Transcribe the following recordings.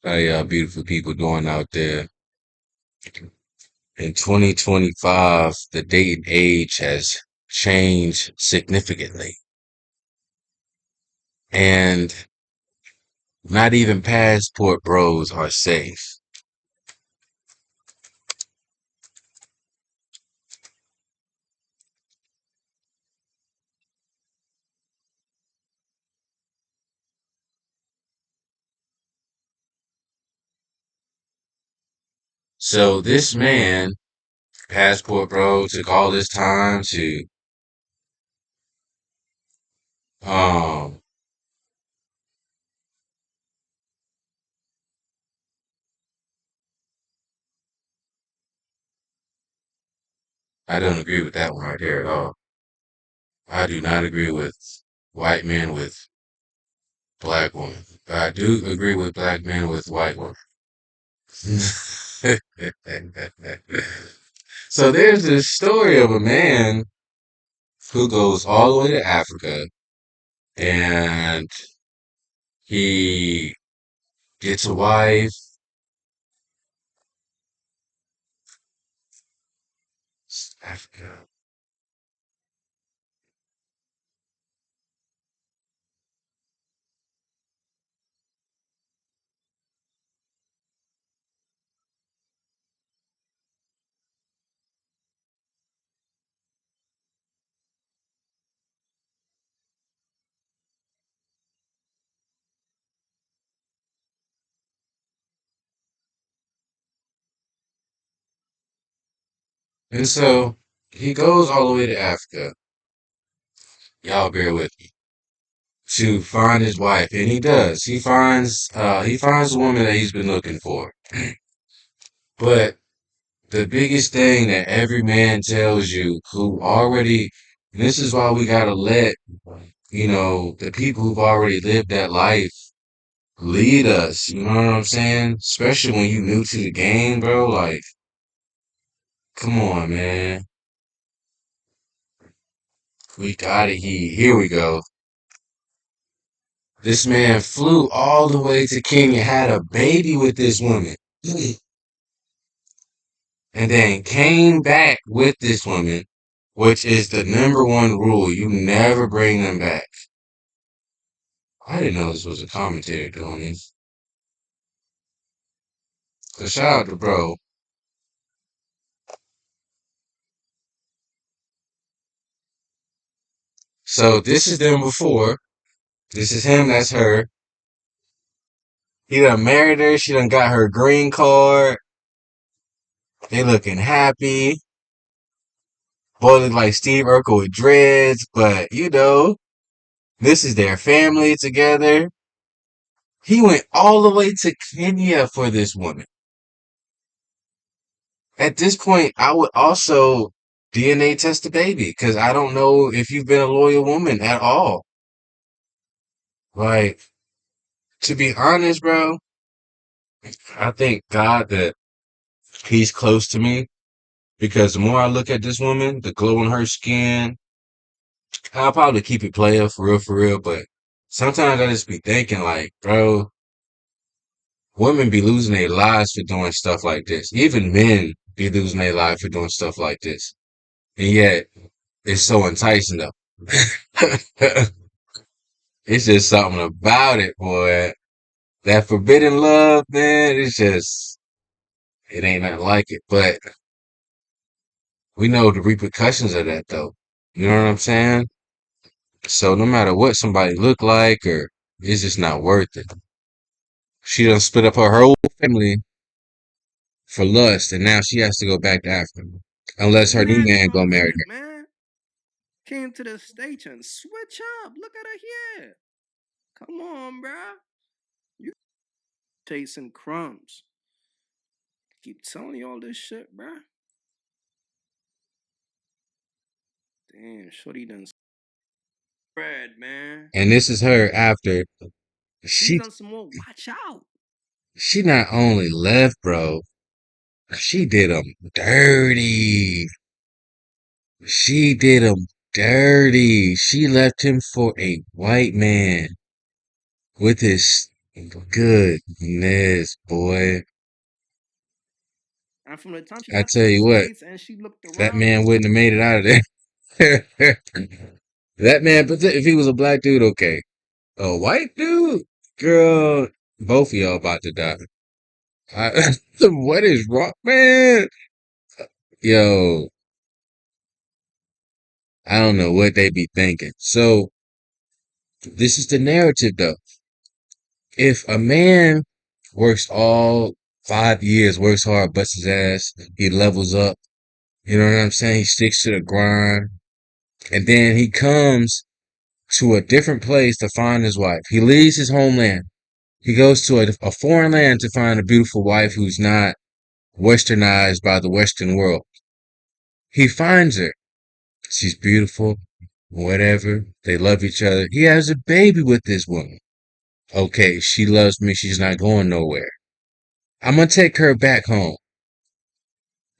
How y'all beautiful people doing out there? In 2025, the dating age has changed significantly. And not even passport bros are safe. So this man, passport bro, took all this time to, um, I don't agree with that one right there at all. I do not agree with white men with black women. But I do agree with black men with white women. So there's this story of a man who goes all the way to Africa and he gets a wife. Africa. And so he goes all the way to Africa. Y'all bear with me. To find his wife. And he does. He finds the woman that he's been looking for. But the biggest thing that every man tells you who already, and this is why we gotta let, the people who've already lived that life lead us. You know what I'm saying? Especially when you new to the game, bro. Like, come on, man. We got it. Here we go. This man flew all the way to Kenya, had a baby with this woman, and then came back with this woman, which is the number one rule. You never bring them back. I didn't know this was a commentary doing this. So shout out to bro. So this is them before. This is him, that's her. He done married her. She done got her green card. They looking happy. Boy look like Steve Urkel with dreads, but this is their family together. He went all the way to Kenya for this woman. At this point, I would also DNA test the baby because I don't know if you've been a loyal woman at all. Like, to be honest, bro, I thank God that he's close to me because the more I look at this woman, the glow on her skin, I'll probably keep it player for real. But sometimes I just be thinking, like, bro, women be losing their lives for doing stuff like this. Even men be losing their lives for doing stuff like this. And yet, it's so enticing though. It's just something about it, boy. That forbidden love, man, it ain't nothing like it. But we know the repercussions of that though. You know what I'm saying? So no matter what somebody look like or it's just not worth it. She done split up her whole family for lust and now she has to go back to Africa. Unless her new Man, man gonna from marry shit, man. Came to the stage and switch up. Look at her here. Come on, bruh. You chasing crumbs. Keep telling you all this shit, bruh. Damn, shorty done spread, man. her. And this is her after She's she on some more. Watch out. she not only left, bro, she did him dirty. She did him dirty. She left him for a white man with his Goodness, boy. And from the time she I got to tell the you what, States and she looked that around and man stuff, wouldn't have made it out of there. That man, but if he was a black dude, okay. A white dude, girl, both of y'all about to die. I, what is wrong, man? Yo, I don't know what they be thinking. So this is the narrative, though. If a man works all 5 years, works hard, busts his ass, he levels up. You know what I'm saying? He sticks to the grind, and then he comes to a different place to find his wife. He leaves his homeland. He goes to a foreign land to find a beautiful wife who's not westernized by the Western world. He finds her. She's beautiful, whatever. They love each other. He has a baby with this woman. Okay, she loves me. She's not going nowhere. I'm gonna take her back home.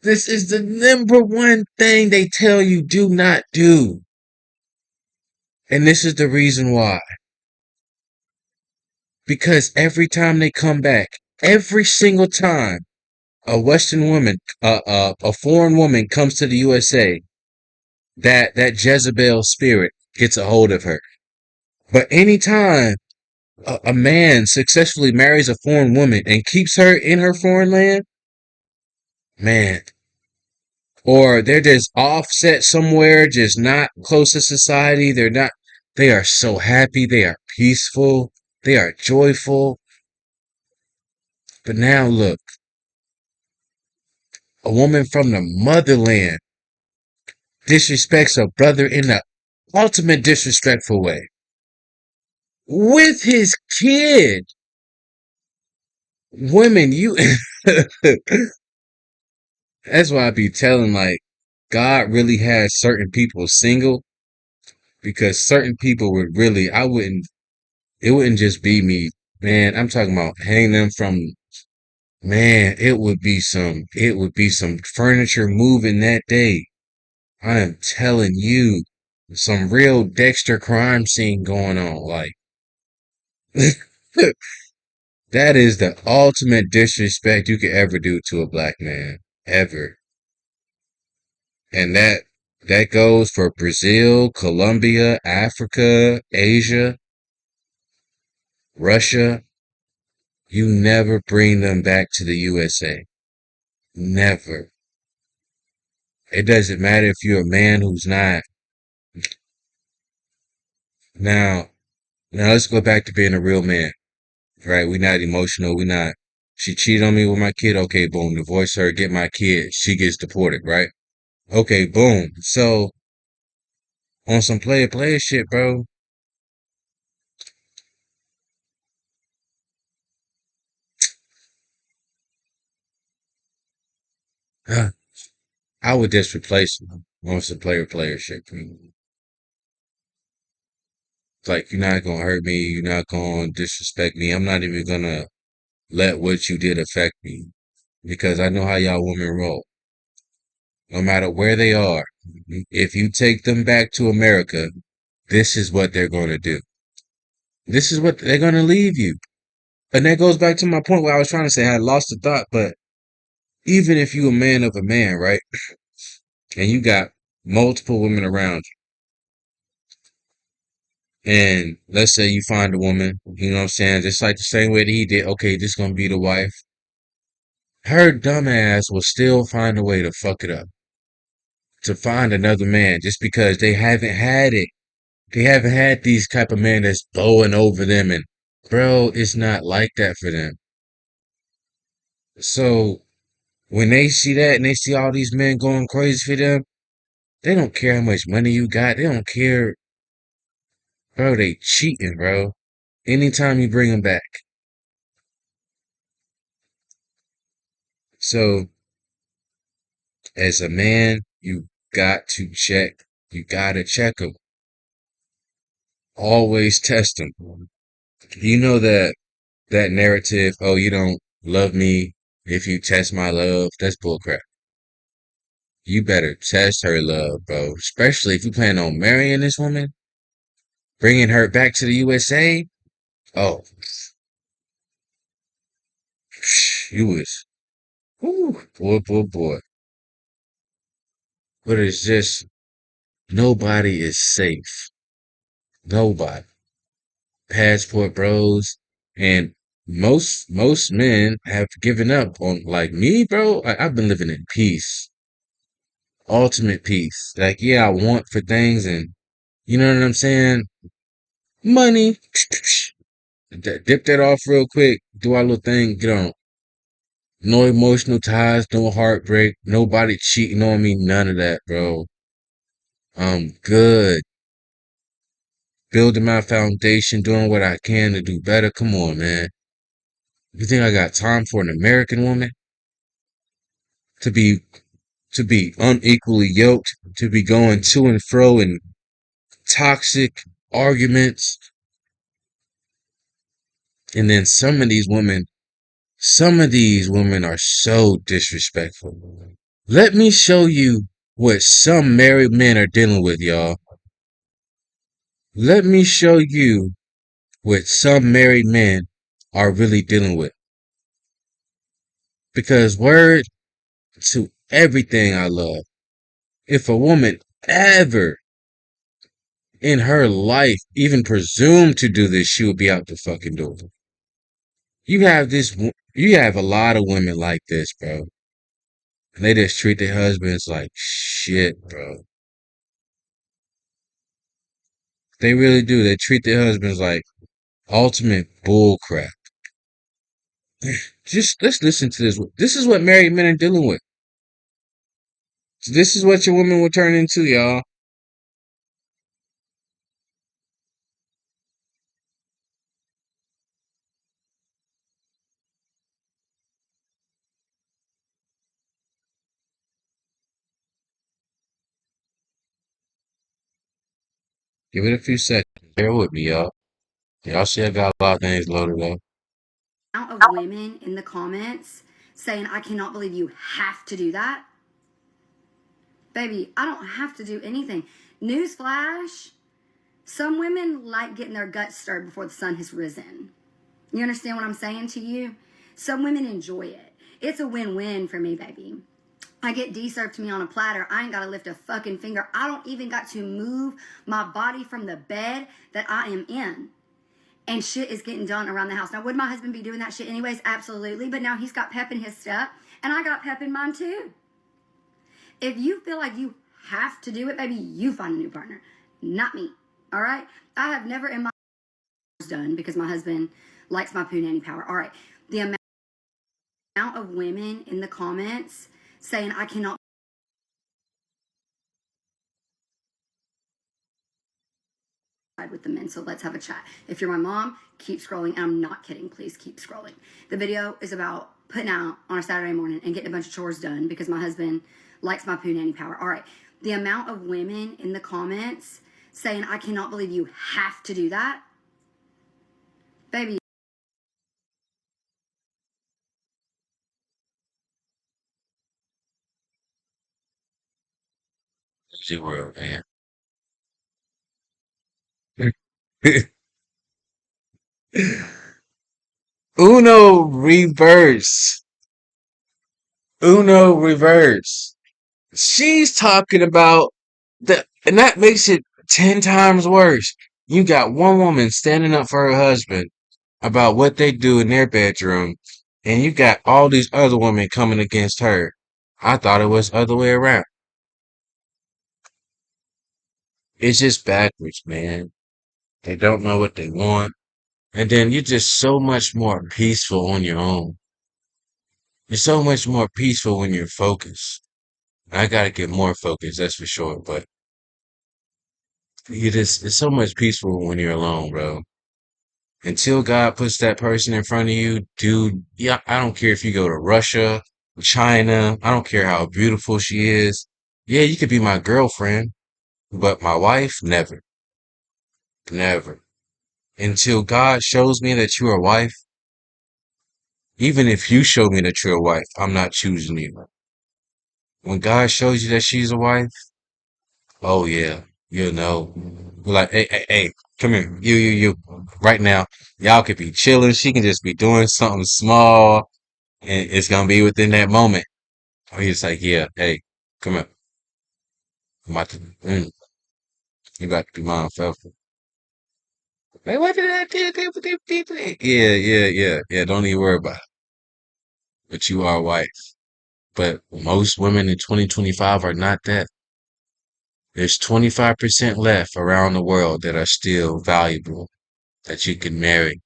This is the number one thing they tell you do not do. And this is the reason why. Because every time they come back, every single time a Western woman, a foreign woman comes to the USA, that Jezebel spirit gets a hold of her. But anytime a man successfully marries a foreign woman and keeps her in her foreign land, man, or they're just offset somewhere, just not close to society, they are so happy, they are peaceful, they are joyful. But now look, a woman from the motherland disrespects a brother in the ultimate disrespectful way with his kid. Women, you that's why I be telling like God really has certain people single because certain people would really I wouldn't it wouldn't just be me. Man, I'm talking about hang them from man, it would be some furniture moving that day. I am telling you, some real Dexter crime scene going on. Like that is the ultimate disrespect you could ever do to a black man. Ever. And that goes for Brazil, Colombia, Africa, Asia, Russia. You never bring them back to the USA. Never. It doesn't matter if you're a man who's not. Now, now let's go back to being a real man, right? We're not emotional. We're not. She cheated on me with my kid. Okay, boom. Divorce her. Get my kid. She gets deported, right? Okay, boom. So on some player shit, bro. I would just replace him on some player shit. Like, you're not gonna hurt me. You're not gonna disrespect me. I'm not even gonna let what you did affect me because I know how y'all women roll. No matter where they are, if you take them back to America, this is what they're gonna do. This is what they're gonna leave you. And that goes back to my point where I was trying to say I had lost the thought, but even if you a man of a man, right? And you got multiple women around you, and let's say you find a woman, you know what I'm saying, just like the same way that he did, okay, this gonna be the wife. Her dumb ass will still find a way to fuck it up. To find another man just because they haven't had it. They haven't had these type of men that's blowing over them and bro, it's not like that for them. So when they see that and they see all these men going crazy for them, they don't care how much money you got. They don't care, bro. They cheating, bro. Anytime you bring them back. So as a man, you got to check. You gotta check them. Always test them. You know that narrative, oh, you don't love me if you test my love. That's bullcrap. You better test her love, bro. Especially if you plan on marrying this woman, bringing her back to the USA. Oh, you was, whew, boy. But it's just, nobody is safe. Nobody. Passport bros. And most men have given up on, like me, bro. I've been living in peace. Ultimate peace. Like, yeah, I want for things and, you know what I'm saying? Money. Dip that off real quick. Do our little thing. Get on. No emotional ties, no heartbreak, nobody cheating on me, none of that, bro. I'm good. Building my foundation, doing what I can to do better. Come on, man. You think I got time for an American woman to be to be unequally yoked, to be going to and fro in toxic arguments? And then some of these women are so disrespectful. Let me show you what some married men are dealing with, y'all. Let me show you what some married men are really dealing with. Because word to everything I love, if a woman ever in her life even presumed to do this, she would be out the fucking door. You have a lot of women like this, bro. And they just treat their husbands like shit, bro. They really do. They treat their husbands like ultimate bullcrap. Just let's listen to this. This is what married men are dealing with. This is what your woman will turn into, y'all. Give it a few seconds. Bear with me, y'all. Y'all see I got a lot of things loaded up. Amount of women in the comments saying, I cannot believe you have to do that. Baby, I don't have to do anything. Newsflash, some women like getting their guts stirred before the sun has risen. You understand what I'm saying to you? Some women enjoy it. It's a win-win for me, baby. I get D served to me on a platter. I ain't got to lift a fucking finger. I don't even got to move my body from the bed that I am in. And shit is getting done around the house. Now, would my husband be doing that shit anyways? Absolutely. But now he's got pep in his step, and I got pep in mine too. If you feel like you have to do it, baby, you find a new partner. Not me. All right? I have never in my done because my husband likes my poo nanny power. All right. The amount of women in the comments saying I cannot with the men, so let's have a chat. If you're my mom, keep scrolling. And I'm not kidding. Please keep scrolling. The video is about putting out on a Saturday morning and getting a bunch of chores done because my husband likes my poo nanny power. All right. The amount of women in the comments saying, I cannot believe you have to do that. Baby. Crazy world, man. Uno reverse. Uno reverse. She's talking about and that makes it 10 times worse. You got one woman standing up for her husband about what they do in their bedroom, and you got all these other women coming against her. I thought it was the other way around. It's just backwards, man. They don't know what they want. And then you're just so much more peaceful on your own. You're so much more peaceful when you're focused. I gotta get more focused, that's for sure. But it's so much peaceful when you're alone, bro. Until God puts that person in front of you, dude, yeah, I don't care if you go to Russia, China, I don't care how beautiful she is. Yeah, you could be my girlfriend, but my wife, never, never. Until God shows me that you're a wife, even if you show me that you're a wife, I'm not choosing you. When God shows you that she's a wife, oh yeah, you know. We're like, hey, come here, you. Right now, y'all could be chilling. She can just be doing something small. And it's gonna be within that moment. Or he's like, yeah, hey, come here. I'm about to, you about to be mine forever. Hey, what did I do? Yeah, yeah, yeah, yeah. Don't even worry about it. But you are white. But most women in 2025 are not that. There's 25% left around the world that are still valuable that you can marry.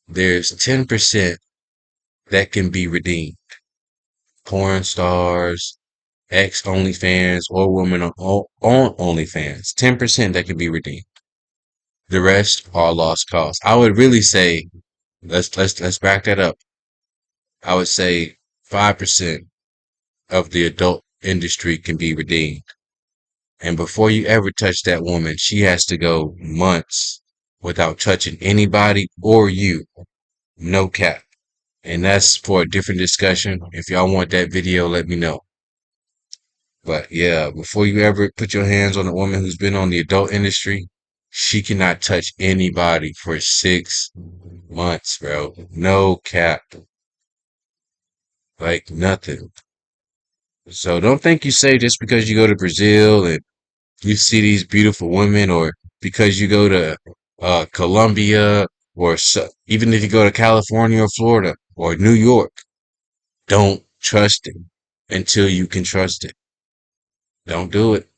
There's 10% that can be redeemed. Porn stars, ex OnlyFans, or women on OnlyFans. 10% that can be redeemed. The rest are lost cause. I would really say, let's back that up. I would say 5% of the adult industry can be redeemed. And before you ever touch that woman, she has to go months without touching anybody or you. No cap. And that's for a different discussion. If y'all want that video, let me know. But yeah, before you ever put your hands on a woman who's been on the adult industry, she cannot touch anybody for 6 months, bro. No cap. Like nothing. So don't think you say just because you go to Brazil and you see these beautiful women, or because you go to Colombia, or even if you go to California or Florida or New York, don't trust it until you can trust it. Don't do it.